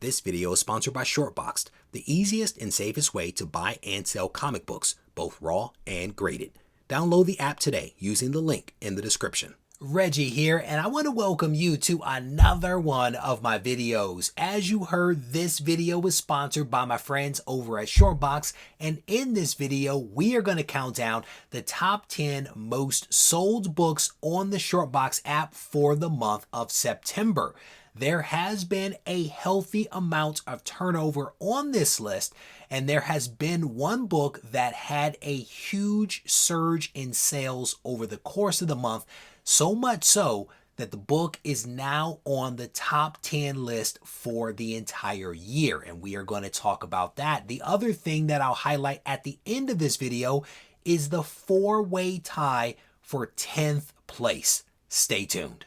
This video is sponsored by Shortboxed, the easiest and safest way to buy and sell comic books, both raw and graded. Download the app today using the link in the description. Reggie here, and I want to welcome you to another one of my videos. As you heard, this video was sponsored by my friends over at Shortboxed, and in this video, we are going to count down the top 10 most sold books on the Shortboxed app for the month of September. There has been a healthy amount of turnover on this list, and there has been one book that had a huge surge in sales over the course of the month, so much so that the book is now on the top 10 list for the entire year, and we are going to talk about that. The other thing that I'll highlight at the end of this video is the four-way tie for 10th place. Stay tuned.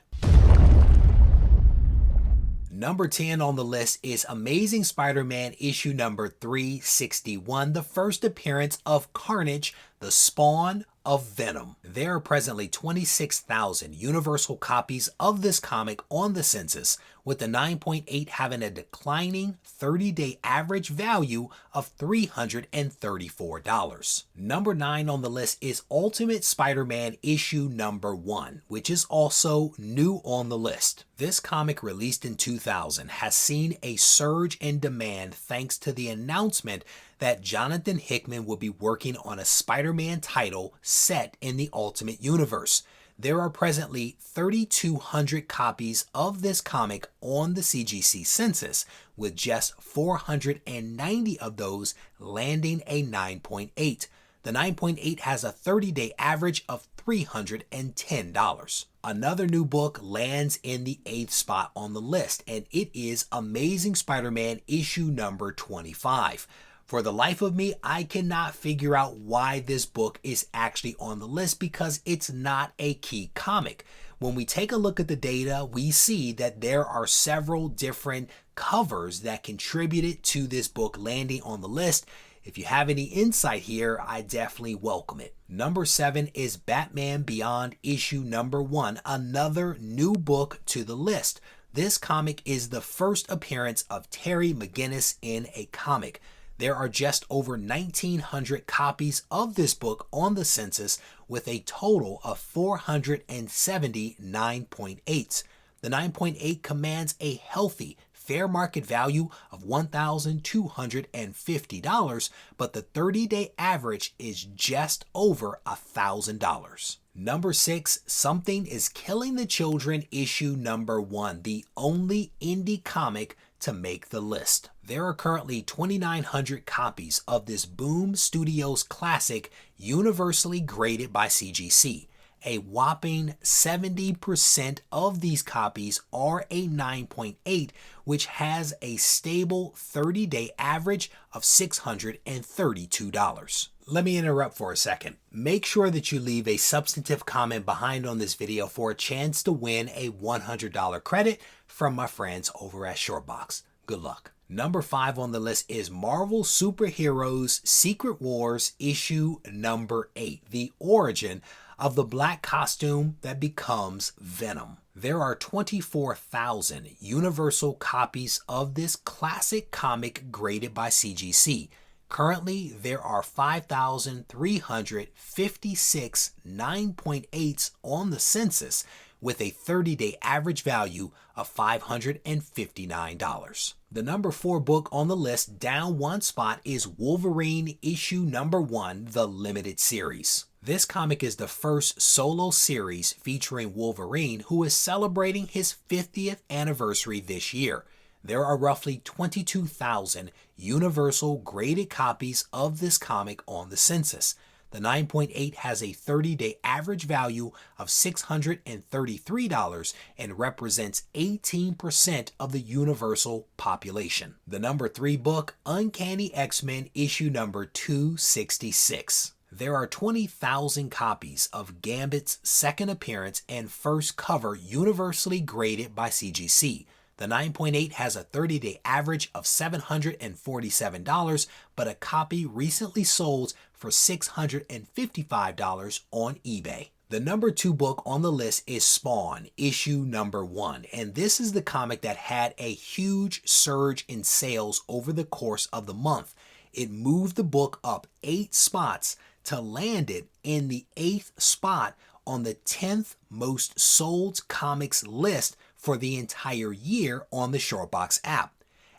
Number 10 on the list is Amazing Spider-Man issue number 361, the first appearance of Carnage, the spawn of Venom. There are presently 26,000 universal copies of this comic on the census, with the 9.8 having a declining 30-day average value of $334. Number 9 on the list is Ultimate Spider-Man issue number 1, which is also new on the list. This comic, released in 2000, has seen a surge in demand thanks to the announcement that Jonathan Hickman will be working on a Spider-Man title set in the Ultimate Universe. There are presently 3,200 copies of this comic on the CGC census, with just 490 of those landing a 9.8. The 9.8 has a 30-day average of $310. Another new book lands in the 8th spot on the list, and it is Amazing Spider-Man issue number 25. For the life of me, I cannot figure out why this book is actually on the list, because it's not a key comic. When we take a look at the data, we see that there are several different covers that contributed to this book landing on the list. If you have any insight here, I definitely welcome it. Number 7 is Batman Beyond issue number 1, another new book to the list. This comic is the first appearance of Terry McGinnis in a comic. There are just over 1,900 copies of this book on the census, with a total of 470 9.8s. The 9.8 commands a healthy fair market value of $1,250, but the 30-day average is just over $1,000. Number 6, Something is Killing the Children issue number 1, the only indie comic to make the list. There are currently 2,900 copies of this Boom Studios classic, universally graded by CGC. A whopping 70% of these copies are a 9.8, which has a stable 30-day average of $632. Let me interrupt for a second. Make sure that you leave a substantive comment behind on this video for a chance to win a $100 credit from my friends over at Shortboxed. Good luck. Number 5 on the list is Marvel Superheroes Secret Wars issue number 8, the origin of the black costume that becomes Venom. There are 24,000 universal copies of this classic comic graded by CGC. Currently, there are 5,356 9.8s on the census, with a 30-day average value of $559. The number 4 book on the list, down one spot, is Wolverine issue number 1, the limited series. This comic is the first solo series featuring Wolverine, who is celebrating his 50th anniversary this year. There are roughly 22,000 universal graded copies of this comic on the census. The 9.8 has a 30-day average value of $633 and represents 18% of the universal population. The number 3 book, Uncanny X-Men issue number 266. There are 20,000 copies of Gambit's second appearance and first cover universally graded by CGC. The 9.8 has a 30-day average of $747, but a copy recently sold for $655 on eBay. The number 2 book on the list is Spawn, issue number 1, and this is the comic that had a huge surge in sales over the course of the month. It moved the book up 8 spots to land it in the 8th spot on the 10th most sold comics list for the entire year on the Shortboxed app.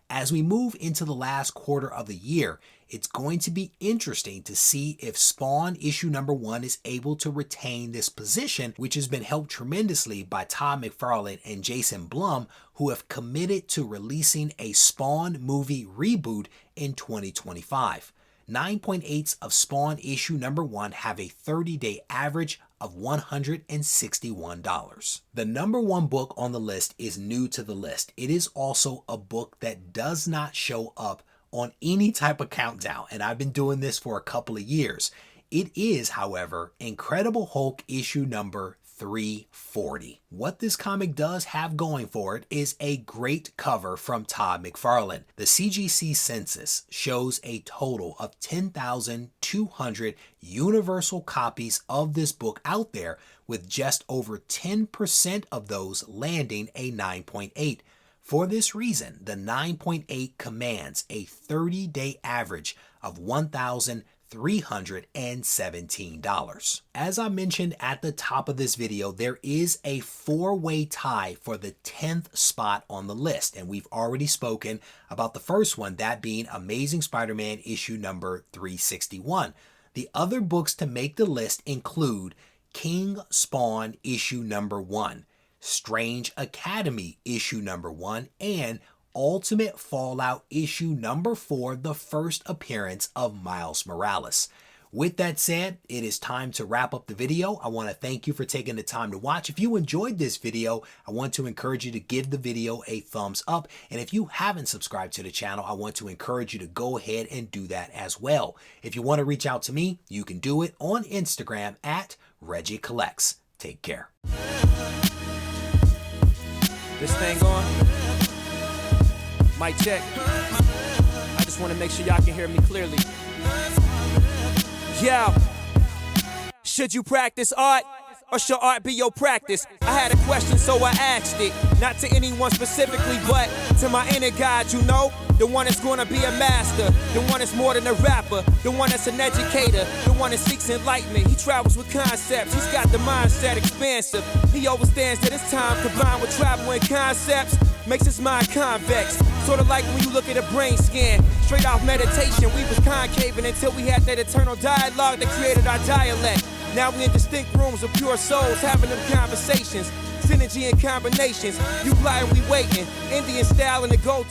As we move into the last quarter of the year, it's going to be interesting to see if Spawn issue number 1 is able to retain this position, which has been helped tremendously by Todd McFarlane and Jason Blum, who have committed to releasing a Spawn movie reboot in 2025. 9.8s of Spawn issue number 1 have a 30-day average of $161. The number 1 book on the list is new to the list. It is also a book that does not show up on any type of countdown, and I've been doing this for a couple of years. It is, however, Incredible Hulk issue number 340. What this comic does have going for it is a great cover from Todd McFarlane. The CGC census shows a total of 10,200 universal copies of this book out there, with just over 10% of those landing a 9.8. For this reason, the 9.8 commands a 30-day average of $1,317. As I mentioned at the top of this video, there is a 4-way tie for the 10th spot on the list, and we've already spoken about the first one, that being Amazing Spider-Man issue number 361. The other books to make the list include King Spawn issue number 1, Strange Academy issue number 1, and Ultimate Fallout issue number 4, the first appearance of Miles Morales. With that said, it is time to wrap up the video. I want to thank you for taking the time to watch. If you enjoyed this video, I want to encourage you to give the video a thumbs up. And if you haven't subscribed to the channel, I want to encourage you to go ahead and do that as well. If you want to reach out to me, you can do it on Instagram at Regie Collects. Take care. This thing on? Mic check. I just want to make sure y'all can hear me clearly. Yo, should you practice art, or should art be your practice? I had a question, so I asked it. Not to anyone specifically, but to my inner God, you know? The one that's gonna be a master, the one that's more than a rapper, the one that's an educator, the one that seeks enlightenment. He travels with concepts, he's got the mindset expansive. He understands that his time combined with travel and concepts makes his mind convex. Sort of like when you look at a brain scan, straight off meditation, we was concaving until we had that eternal dialogue that created our dialect. Now we in distinct rooms of pure souls having them conversations, synergy and combinations. You fly and we waiting, Indian style in the gold.